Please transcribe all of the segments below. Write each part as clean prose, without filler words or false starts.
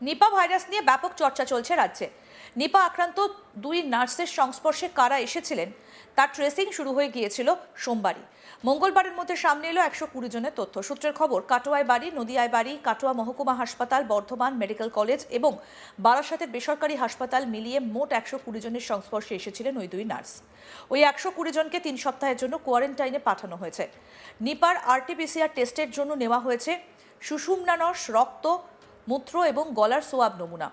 Nipah virus নিয়ে ব্যাপক চর্চা চলছে রাজ্যে। নিপা আক্রান্ত দুই নার্সের সংস্পর্শে কারা এসেছিলেন তার ট্রেসিং শুরু হয়ে গিয়েছিল সোমবারই। মঙ্গলবারের মধ্যে সামনে এলো 120 জনের তথ্য। সূত্রের খবর, কাটোয়ায় বাড়ি, নদিয়ায় বাড়ি, কাটোয়া মহকুমা হাসপাতাল, বর্ধমান মেডিকেল কলেজ এবং বারাসাতের বেসরকারি হাসপাতাল মিলিয়ে মোট 120 জনের সংস্পর্শে এসেছিলেন ওই দুই নার্স। ওই 120 জনকে 3 সপ্তাহের জন্য কোয়ারেন্টাইনে পাঠানো হয়েছে। নিপার আরটিপিসিআর টেস্টের জন্য নেওয়া হয়েছে সুষুম্নানস, রক্ত, মূত্র এবং গলার সোয়াব নমুনা।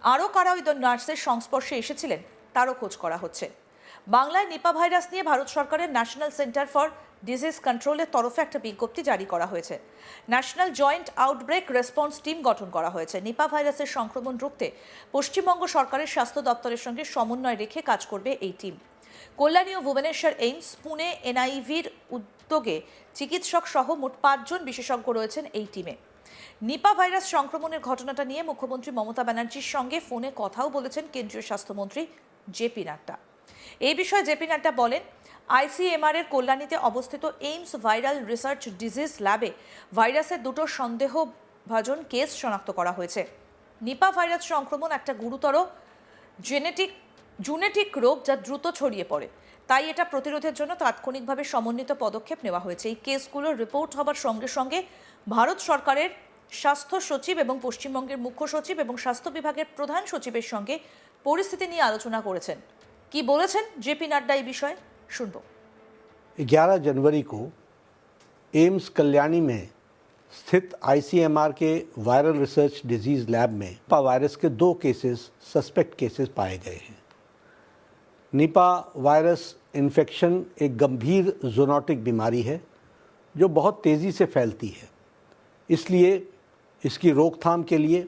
আরও কারা ওই নার্সের সংস্পর্শে এসেছিলেন তারও খোঁজ করা হচ্ছে। বাংলায় নিপা ভাইরাস নিয়ে ভারত সরকারের ন্যাশনাল সেন্টার ফর ডিজিজ কন্ট্রোলের তরফে একটা বিজ্ঞপ্তি জারি করা হয়েছে। National joint outbreak response team গঠন করা হয়েছে। নিপা ভাইরাসের সংক্রমণ রুখতে পশ্চিমবঙ্গ সরকারের স্বাস্থ্য দপ্তরের সঙ্গে সমন্বয় রেখে কাজ করবে এই টিম। কল্যাণী ও ভুবনেশ্বর এইমস, পুনে এনআইভির উদ্যোগে চিকিৎসক সহ মোট 5 জন বিশেষজ্ঞ রয়েছেন এই টিমে। নিপা ভাইরাস সংক্রমণের ঘটনাটা নিয়ে মুখ্যমন্ত্রী মমতা ব্যানার্জির সঙ্গে ফোনে কথাও বলেছেন কেন্দ্রীয় স্বাস্থ্যমন্ত্রী জেপি নাড্ডা। এই বিষয়ে জেপি নাড্ডা বলেন, আইসিএমআর এর কল্যাণীতে অবস্থিত এইমস ভাইরাল রিসার্চ ডিজিজ ল্যাবে ভাইরাসের দুটো সন্দেহভাজন কেস শনাক্ত করা হয়েছে। নিপা ভাইরাস সংক্রমণ একটা গুরুতর জেনেটিক রোগ যা দ্রুত ছড়িয়ে পড়ে, তাই এটা প্রতিরোধের জন্য তাৎক্ষণিকভাবে সমন্বিত পদক্ষেপ নেওয়া হয়েছে। এই কেসগুলোর রিপোর্ট হবার সঙ্গে সঙ্গে ভারত সরকারের স্বাস্থ্য সচিব এবং পশ্চিমবঙ্গের মুখ্য সচিব এবং স্বাস্থ্য বিভাগের প্রধান সচিবের সঙ্গে পরিস্থিতি নিয়ে আলোচনা করেছেন। কি বলেছেন জেপি নাড্ডা এই বিষয়ে শুনব। 11 जनवरी को एम्स कल्याणी में स्थित आईसीएमआर के वायरल रिसर्च डिजीज लैब में निपा वायरस के 2 केसेस सस्पेक्ट केसेस पाए गए हैं। निपा वायरस इन्फेक्शन एक गंभीर ज़ूनोटिक बीमारी है जो बहुत तेज़ी से फैलती है, इसलिए इसकी रोकथाम के लिए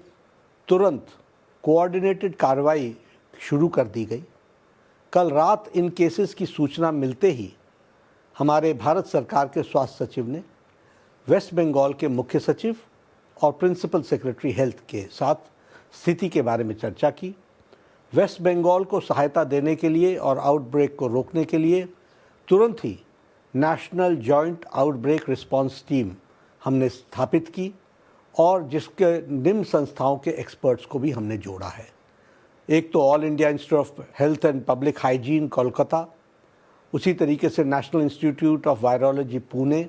तुरंत कोऑर्डिनेटेड कार्रवाई शुरू कर दी गई। कल रात इन केसेस की सूचना मिलते ही हमारे भारत सरकार के स्वास्थ्य सचिव ने वेस्ट बंगाल के मुख्य सचिव और प्रिंसिपल सेक्रेटरी हेल्थ के साथ स्थिति के बारे में चर्चा की। वेस्ट बंगाल को सहायता देने के लिए और आउटब्रेक को रोकने के लिए तुरंत ही national joint outbreak response team हमने स्थापित की और जिसके निम्न संस्थाओं के एक्सपर्ट्स को भी हमने जोड़ा है। एक तो all India institute of health and public hygiene Kolkata, उसी तरीके से national institute of virology Pune,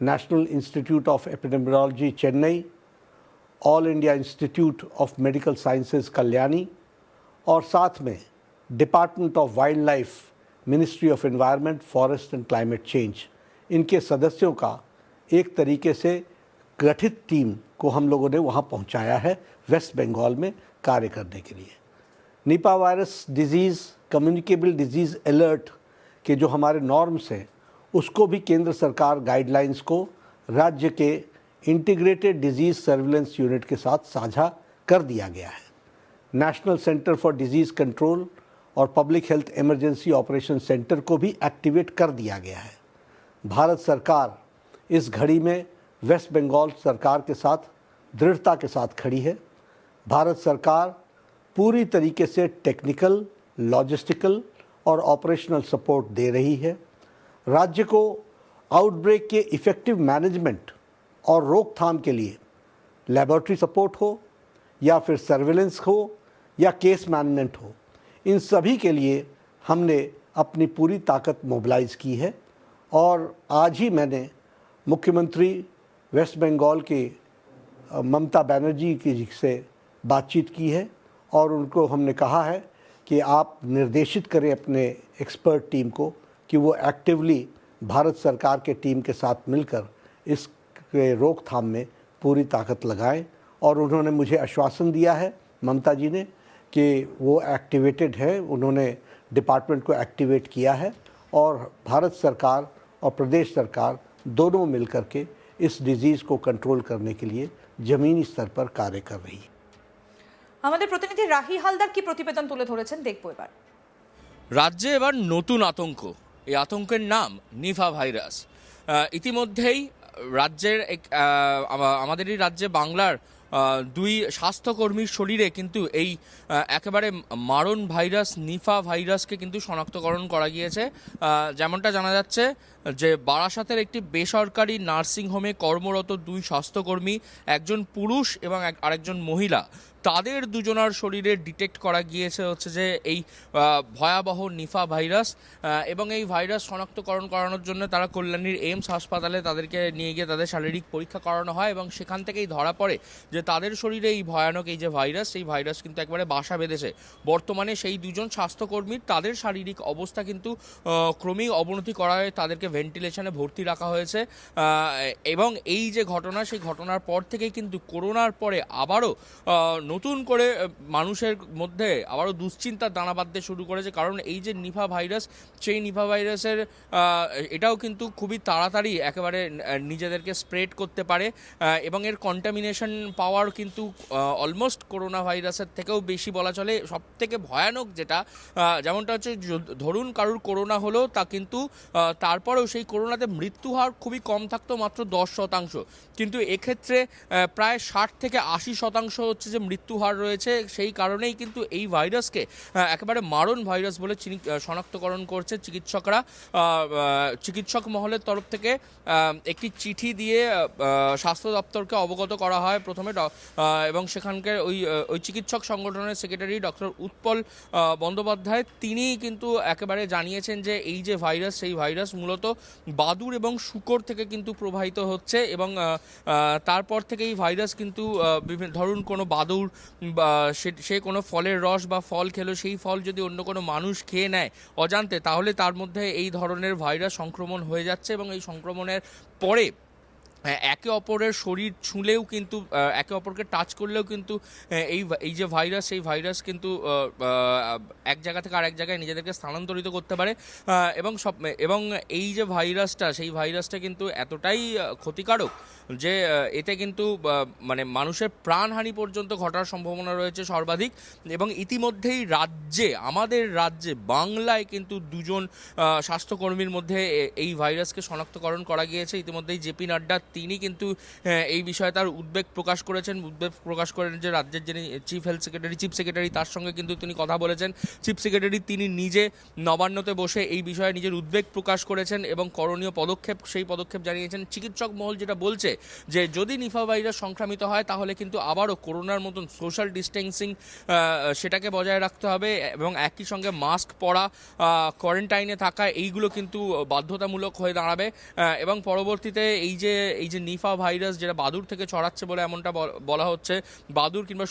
national institute of epidemiology Chennai, all India institute of medical sciences Kalyani और साथ में department of wild life, ministry of environment, forest and climate change, इनके सदस्यों का एक तरीके से गठित टीम को हम लोगों ने वहाँ पहुँचाया है वेस्ट बंगाल में कार्य करने के लिए। Nipah virus disease communicable disease alert के जो हमारे नॉर्म्स हैं उसको भी केंद्र सरकार गाइडलाइंस को राज्य के इंटीग्रेटेड डिजीज़ सर्विलेंस यूनिट के साथ साझा कर दिया गया है। National centre for disease control और public health emergency operation centre को भी एक्टिवेट कर दिया गया है। भारत सरकार इस घड़ी में वेस्ट बंगाल सरकार के साथ दृढ़ता के साथ खड़ी है। भारत सरकार पूरी तरीके से टेक्निकल, लॉजिस्टिकल और ऑपरेशनल सपोर्ट दे रही है। राज्य को आउटब्रेक के इफ़ेक्टिव मैनेजमेंट और रोकथाम के लिए लेबोरेटरी सपोर्ट हो या फिर सर्विलेंस हो या केस मैनेजमेंट हो, इन सभी के लिए हमने अपनी पूरी ताकत मोबिलाइज़ की है। और आज ही मैंने मुख्यमंत्री वेस्ट बंगाल के ममता बनर्जी की से बातचीत की है और उनको हमने कहा है कि आप निर्देशित करें अपने एक्सपर्ट टीम को कि वो एक्टिवली भारत सरकार के टीम के साथ मिलकर इस रोकथाम में पूरी ताकत लगाएं। और उन्होंने मुझे आश्वासन दिया है, ममता जी ने, कि वो एक्टिवेटेड है, उन्होंने डिपार्टमेंट को एक्टिवेट किया है और भारत सरकार और प्रदेश सरकार दोनों मिलकर के इस डिजीज़ को कंट्रोल करने के लिए ज़मीनी स्तर पर कार्य कर रही है। আমাদের প্রতিনিধি রাহি হালদার কি প্রতিবেদন তুলে ধরেছেন দেখবো এবার। রাজ্যে এবার নতুন আতঙ্ক, এই আতঙ্কের নাম নিপা ভাইরাস। ইতিমধ্যেই রাজ্যের আমাদেরই রাজ্যে বাংলার দুই স্বাস্থ্যকর্মীর শরীরে কিন্তু এই একেবারে মারণ ভাইরাস নিফা ভাইরাসকে কিন্তু শনাক্তকরণ করা গিয়েছে। যেমনটা জানা যাচ্ছে যে বারাসাতের একটি বেসরকারি নার্সিংহোমে কর্মরত দুই স্বাস্থ্যকর্মী, একজন পুরুষ এবং আরেকজন মহিলা, তাদের দুজনার শরীরে ডিটেক্ট করা গিয়েছে হচ্ছে যে এই ভয়াবহ নিফা ভাইরাস। এবং এই ভাইরাস শনাক্তকরণ করানোর জন্য তারা কল্যাণীর এইমস হাসপাতালে তাদেরকে নিয়ে গিয়ে তাদের শারীরিক পরীক্ষা করানো হয় এবং সেখান থেকেই ধরা পড়ে যে তাদের শরীরে এই ভয়ানক এই যে ভাইরাস, সেই ভাইরাস কিন্তু একবারে বাসা বেঁধেছে। বর্তমানে সেই দুজন স্বাস্থ্যকর্মীর তাদের শারীরিক অবস্থা কিন্তু ক্রমেই অবনতি করায় তাদেরকে ভেন্টিলেশনে ভর্তি রাখা হয়েছে। এবং এই যে ঘটনা, সেই ঘটনার পর থেকেই কিন্তু করোনার পরে আবারও নতুন করে মানুষের মধ্যে আবারও দুশ্চিন্তার দানা বাঁধতে শুরু করেছে। কারণ এই যে নিফা ভাইরাস, সেই নিফা ভাইরাসের এটাও কিন্তু খুবই তাড়াতাড়ি একেবারে নিজেদেরকে স্প্রেড করতে পারে এবং এর কন্টামিনেশন পাওয়ার কিন্তু অলমোস্ট করোনা ভাইরাসের থেকেও বেশি বলা চলে। সব থেকে ভয়ানক যেটা, যেমনটা হচ্ছে ধরুন কারুর করোনা হলো, তা কিন্তু তারপরেও সেই করোনাতে মৃত্যু হার খুবই কম থাকতো, মাত্র 10%, কিন্তু এক্ষেত্রে প্রায় 60 থেকে 80% হচ্ছে যে মৃত্যু হার রয়েছে। সেই কারণেই কিন্তু এই ভাইরাসকে একেবারে মারণ ভাইরাস বলে শনাক্তকরণ করছে চিকিৎসকরা। চিকিৎসক মহলের তরফ থেকে একটি চিঠি দিয়ে স্বাস্থ্য দপ্তরকে অবগত করা হয় প্রথমে, এবং সেখানকার ওই চিকিৎসক সংগঠনের সেক্রেটারি ডক্টর উৎপল বন্দ্যোপাধ্যায়, তিনি কিন্তু একেবারে জানিয়েছেন যে এই যে ভাইরাস, সেই ভাইরাস মূলত বাদুড় এবং শূকর থেকে কিন্তু প্রবাহিত হচ্ছে। এবং তারপর থেকে এই ভাইরাস কিন্তু ধরুন কোনো বাদুড় বা সে কোনো ফলের রস বা ফল খেলো, সেই ফল যদি অন্য কোনো মানুষ খেয়ে নেয় অজান্তে, তাহলে তার মধ্যে এই ধরনের ভাইরাস সংক্রমণ হয়ে যাচ্ছে। এবং এই সংক্রমণের পরে একে অপরের শরীর ছুঁলেও কিন্তু, একে অপরকে টাচ করলেও কিন্তু এই যে ভাইরাস, সেই ভাইরাস কিন্তু এক জায়গা থেকে আরেক জায়গায় নিজেদেরকে স্থানান্তরিত করতে পারে। এবং এই যে ভাইরাসটা, সেই ভাইরাসটা কিন্তু এতটাই ক্ষতিকারক যে এতে কিন্তু মানে মানুষের প্রাণহানি পর্যন্ত ঘটার সম্ভাবনা রয়েছে সর্বাধিক। এবং ইতিমধ্যেই আমাদের রাজ্যে বাংলায় কিন্তু দুজন স্বাস্থ্যকর্মীর মধ্যে এই ভাইরাসকে শনাক্তকরণ করা গিয়েছে। ইতিমধ্যেই জেপি নাড্ডা, তিনি কিন্তু এই বিষয়ে তার উদ্বেগ প্রকাশ করেছেন। যে রাজ্যের যিনি চিফ সেক্রেটারি, তার সঙ্গে কিন্তু তিনি কথা বলেছেন। চিফ সেক্রেটারি তিনি নিজে নবান্নতে বসে এই বিষয়ে নিজের উদ্বেগ প্রকাশ করেছেন এবং করণীয় সেই পদক্ষেপ জানিয়েছেন। চিকিৎসক মহল যেটা বলছে যে যদি নিফা ভাইরাস সংক্রামিত হয়, তাহলে কিন্তু আবারও করোনার মতন সোশ্যাল ডিস্টেন্সিং সেটাকে বজায় রাখতে হবে এবং একই সঙ্গে মাস্ক পরা, কোয়ারেন্টাইনে থাকা, এইগুলো কিন্তু বাধ্যতামূলক হয়ে দাঁড়াবে। এবং পরবর্তীতে এই যে নিফা ভাইরাস যেটা বাদুড় থেকে ছড়াচ্ছে বলে এমনটা বলা হচ্ছে, বাদুড় কিংবা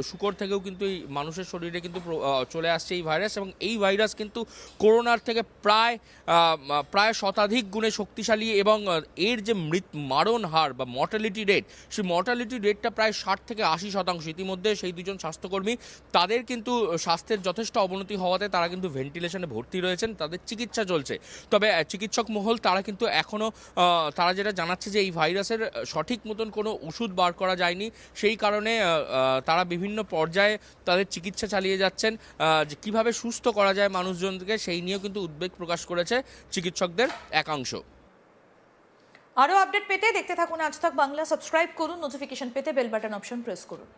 শূকর থেকেও কিন্তু এই মানুষের শরীরে কিন্তু চলে আসছে এই ভাইরাস। এবং এই ভাইরাস কিন্তু করোনার থেকে প্রায় শতাধিক গুণে শক্তিশালী। এবং এর যে মারণ হার বা মর্টালিটি রেট, সেই মর্টালিটি রেটটা প্রায় 60 থেকে 80%। ইতিমধ্যে সেই দুজন স্বাস্থ্যকর্মী, তাদের কিন্তু স্বাস্থ্যের যথেষ্ট অবনতি হওয়াতে তারা কিন্তু ভেন্টিলেশনে ভর্তি রয়েছেন, তাদের চিকিৎসা চলছে। তবে চিকিৎসক মহল তারা কিন্তু এখনও তারা যেটা জানাচ্ছে যে এই ভাইরাসের সঠিক মতন কোনো ওষুধ বার করা যায়নি, সেই কারণে তারা বিভিন্ন পর্যায়ে তাদের চিকিৎসা চালিয়ে যাচ্ছেন। যে কীভাবে সুস্থ করা যায় মানুষজনকে, সেই নিয়েও কিন্তু উদ্বেগ প্রকাশ করেছে চিকিৎসকদের একাংশ। আরও আপডেট পেতে দেখতে থাকুন আজ তাক বাংলা। সাবস্ক্রাইব করুন, নোটিফিকেশন পেতে বেল বাটন অপশন প্রেস করুন।